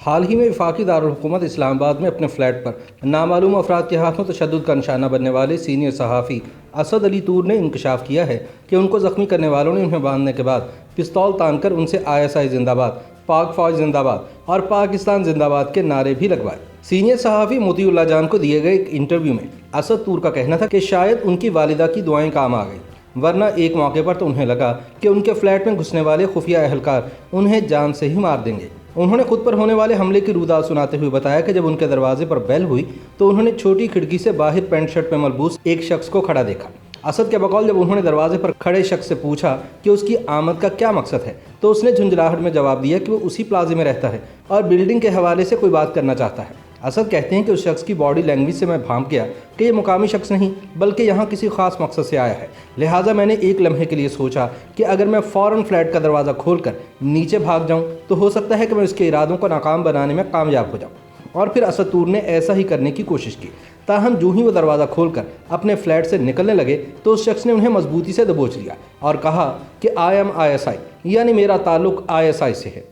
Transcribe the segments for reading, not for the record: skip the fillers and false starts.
حال ہی میں وفاقی دارالحکومت اسلام آباد میں اپنے فلیٹ پر نامعلوم افراد کے ہاتھوں تشدد کا نشانہ بننے والے سینئر صحافی اسد علی طور نے انکشاف کیا ہے کہ ان کو زخمی کرنے والوں نے انہیں باندھنے کے بعد پستول تان کر ان سے ISI زندہ باد، پاک فوج زندہ باد اور پاکستان زندہ باد کے نعرے بھی لگوائے۔ سینئر صحافی موتی اللہ جان کو دیے گئے ایک انٹرویو میں اسد طور کا کہنا تھا کہ شاید ان کی والدہ کی دعائیں کام آ گئیں، ورنہ ایک موقع پر تو انہیں لگا کہ ان کے فلیٹ میں گھسنے والے خفیہ اہلکار انہیں جان سے ہی مار دیں گے۔ انہوں نے خود پر ہونے والے حملے کی روداد سناتے ہوئے بتایا کہ جب ان کے دروازے پر بیل ہوئی تو انہوں نے چھوٹی کھڑکی سے باہر پینٹ شرٹ میں ملبوس ایک شخص کو کھڑا دیکھا۔ اسد کے بقول جب انہوں نے دروازے پر کھڑے شخص سے پوچھا کہ اس کی آمد کا کیا مقصد ہے تو اس نے جھنجھلاہٹ میں جواب دیا کہ وہ اسی پلازے میں رہتا ہے اور بلڈنگ کے حوالے سے کوئی بات کرنا چاہتا ہے۔ اسد کہتے ہیں کہ اس شخص کی باڈی لینگویج سے میں بھانپ گیا کہ یہ مقامی شخص نہیں بلکہ یہاں کسی خاص مقصد سے آیا ہے، لہٰذا میں نے ایک لمحے کے لیے سوچا کہ اگر میں فوراً فلیٹ کا دروازہ کھول کر نیچے بھاگ جاؤں تو ہو سکتا ہے کہ میں اس کے ارادوں کو ناکام بنانے میں کامیاب ہو جاؤں، اور پھر اسد طور نے ایسا ہی کرنے کی کوشش کی۔ تاہم جو ہی وہ دروازہ کھول کر اپنے فلیٹ سے نکلنے لگے تو اس شخص نے انہیں مضبوطی سے دبوچ لیا اور کہا کہ I am ISI، یعنی میرا تعلق ISI سے ہے۔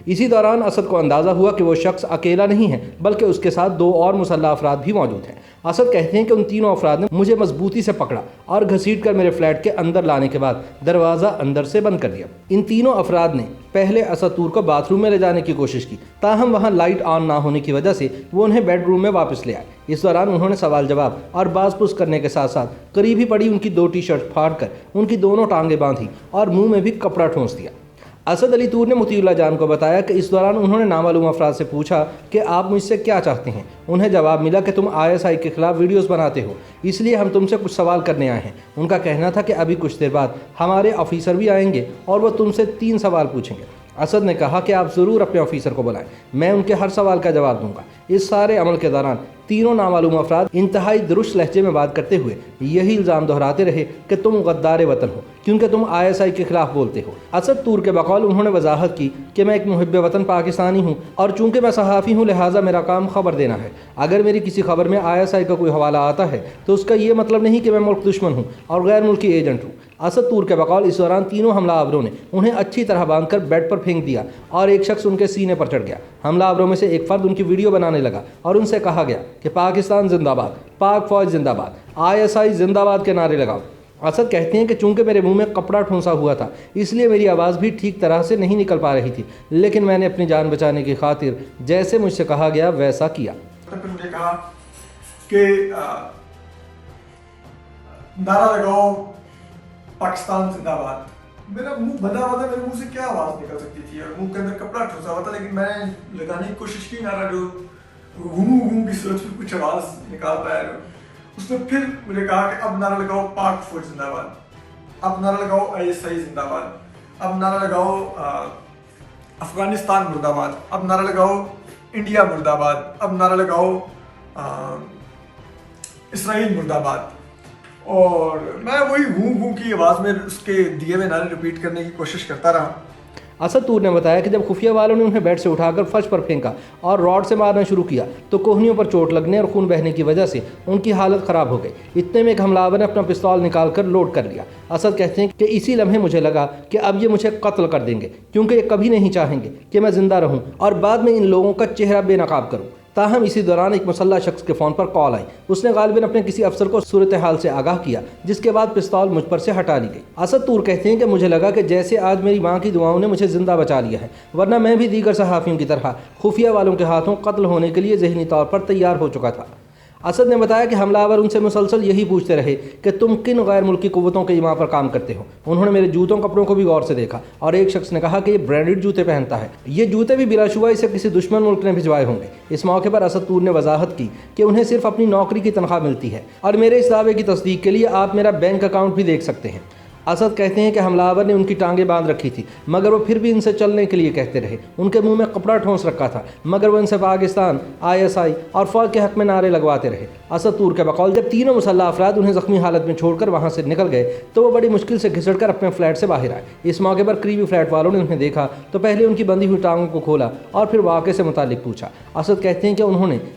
اسی دوران اسد کو اندازہ ہوا کہ وہ شخص اکیلا نہیں ہے بلکہ اس کے ساتھ 2 اور مسلح افراد بھی موجود ہیں۔ اسد کہتے ہیں کہ ان تینوں افراد نے مجھے مضبوطی سے پکڑا اور گھسیٹ کر میرے فلیٹ کے اندر لانے کے بعد دروازہ اندر سے بند کر دیا۔ ان تینوں افراد نے پہلے اسد طور کو باتھ روم میں لے جانے کی کوشش کی، تاہم وہاں لائٹ آن نہ ہونے کی وجہ سے وہ انہیں بیڈ روم میں واپس لے آئے۔ اس دوران انہوں نے سوال جواب اور باز پوس کرنے کے ساتھ ساتھ قریب ہی پڑی ان کی 2 ٹی شرٹ پھاڑ کر ان کی دونوں ٹانگیں باندھی اور منہ میں بھی کپڑا ٹھونس دیا۔ اسد علی طور نے موتی اللہ جان کو بتایا کہ اس دوران انہوں نے نامعلوم افراد سے پوچھا کہ آپ مجھ سے کیا چاہتے ہیں۔ انہیں جواب ملا کہ تم ISI کے خلاف ویڈیوز بناتے ہو، اس لیے ہم تم سے کچھ سوال کرنے آئے ہیں۔ ان کا کہنا تھا کہ ابھی کچھ دیر بعد ہمارے آفیسر بھی آئیں گے اور وہ تم سے 3 سوال پوچھیں گے۔ اسد نے کہا کہ آپ ضرور اپنے آفیسر کو بلائیں، میں ان کے ہر سوال کا جواب دوں گا۔ اس سارے عمل کے دوران تینوں نامعلوم افراد انتہائی درست لہجے میں بات کرتے ہوئے یہی الزام دہراتے رہے کہ تم غدار وطن ہو کیونکہ تم ISI کے خلاف بولتے ہو۔ اسد طور کے بقول انہوں نے وضاحت کی کہ میں ایک محب وطن پاکستانی ہوں اور چونکہ میں صحافی ہوں لہٰذا میرا کام خبر دینا ہے۔ اگر میری کسی خبر میں ISI کا کوئی حوالہ آتا ہے تو اس کا یہ مطلب نہیں کہ میں ملک دشمن ہوں اور غیر ملکی ایجنٹ ہوں۔ اسد طور کے بقول اس دوران تینوں حملہ آوروں نے انہیں اچھی طرح باندھ کر بیڈ پر پھینک دیا اور ایک شخص ان کے سینے پر چڑھ گیا۔ حملہ آوروں میں سے ایک فرد ان کی ویڈیو بنانے لگا اور ان سے کہا گیا کہ پاکستان زندہ باد، پاک فوج زندہ باد، ISI زندہ باد کے نعرے لگاؤ۔ اسد کہتے ہیں کہ چونکہ میرے منہ میں کپڑا ٹھونسا ہوا تھا اس لیے میری آواز بھی ٹھیک طرح سے نہیں نکل پا رہی تھی، لیکن میں نے اپنی جان بچانے کی خاطر جیسے مجھ سے کہا گیا ویسا کیا۔ مجھے کہا کہ نعرہ لگاؤ پاکستان زندہ باد۔ میرا منہ بندہ ہوا تھا، میرے منہ سے کیا آواز نکل سکتی تھی اور منہ کے اندر کپڑا ٹھونسا ہوا تھا، لیکن میں نے لگانے کی کوشش کی، نعرہ جو گھوم کی صورت میں کچھ آواز نکال پایا۔ اس نے پھر مجھے کہا کہ اب نعرہ لگاؤ پاک فوج زندہ باد، اب نعرہ لگاؤ ISI زندہ باد، اب نعرہ لگاؤ افغانستان مرد آباد، اب نعرہ لگاؤ انڈیا مرد آباد، اب نعرہ لگاؤ اسرائیل مرد آباد۔ اور میں وہی گھوم کی آواز میں اس کے دیے ہوئے نعرے ریپیٹ کرنے کی کوشش کرتا رہا۔ اسد طور نے بتایا کہ جب خفیہ والوں نے انہیں بیڈ سے اٹھا کر فرش پر پھینکا اور راڈ سے مارنا شروع کیا تو کوہنیوں پر چوٹ لگنے اور خون بہنے کی وجہ سے ان کی حالت خراب ہو گئی۔ اتنے میں ایک حملہ آور نے اپنا پستول نکال کر لوڈ کر لیا۔ اسد کہتے ہیں کہ اسی لمحے مجھے لگا کہ اب یہ مجھے قتل کر دیں گے کیونکہ یہ کبھی نہیں چاہیں گے کہ میں زندہ رہوں اور بعد میں ان لوگوں کا چہرہ بے نقاب کروں۔ تاہم اسی دوران ایک مسلح شخص کے فون پر کال آئی، اس نے غالباً اپنے کسی افسر کو صورتحال سے آگاہ کیا جس کے بعد پستول مجھ پر سے ہٹا لی گئی۔ اسد طور کہتے ہیں کہ مجھے لگا کہ جیسے آج میری ماں کی دعاؤں نے مجھے زندہ بچا لیا ہے، ورنہ میں بھی دیگر صحافیوں کی طرح خفیہ والوں کے ہاتھوں قتل ہونے کے لیے ذہنی طور پر تیار ہو چکا تھا۔ اسد نے بتایا کہ حملہ آور ان سے مسلسل یہی پوچھتے رہے کہ تم کن غیر ملکی قوتوں کے ایما پر کام کرتے ہو۔ انہوں نے میرے جوتوں کپڑوں کو بھی غور سے دیکھا اور ایک شخص نے کہا کہ یہ برانڈڈ جوتے پہنتا ہے، یہ جوتے بھی بلا شبہ اسے کسی دشمن ملک نے بھجوائے ہوں گے۔ اس موقع پر اسد طور نے وضاحت کی کہ انہیں صرف اپنی نوکری کی تنخواہ ملتی ہے اور میرے اس دعوے کی تصدیق کے لیے آپ میرا بینک اکاؤنٹ بھی دیکھ سکتے ہیں۔ اسد کہتے ہیں کہ حملہ آور نے ان کی ٹانگیں باندھ رکھی تھی مگر وہ پھر بھی ان سے چلنے کے لیے کہتے رہے۔ ان کے منہ میں کپڑا ٹھونس رکھا تھا مگر وہ ان سے پاکستان، ISI اور فوج کے حق میں نعرے لگواتے رہے۔ اسد طور کے بقول جب تینوں مسلح افراد انہیں زخمی حالت میں چھوڑ کر وہاں سے نکل گئے تو وہ بڑی مشکل سے گھسٹ کر اپنے فلیٹ سے باہر آئے۔ اس موقع پر قریبی فلیٹ والوں نے انہیں دیکھا تو پہلے ان کی بندھی ہوئی ٹانگوں کو کھولا اور پھر واقعے سے متعلق پوچھا۔ اسد کہتے ہیں کہ انہوں نے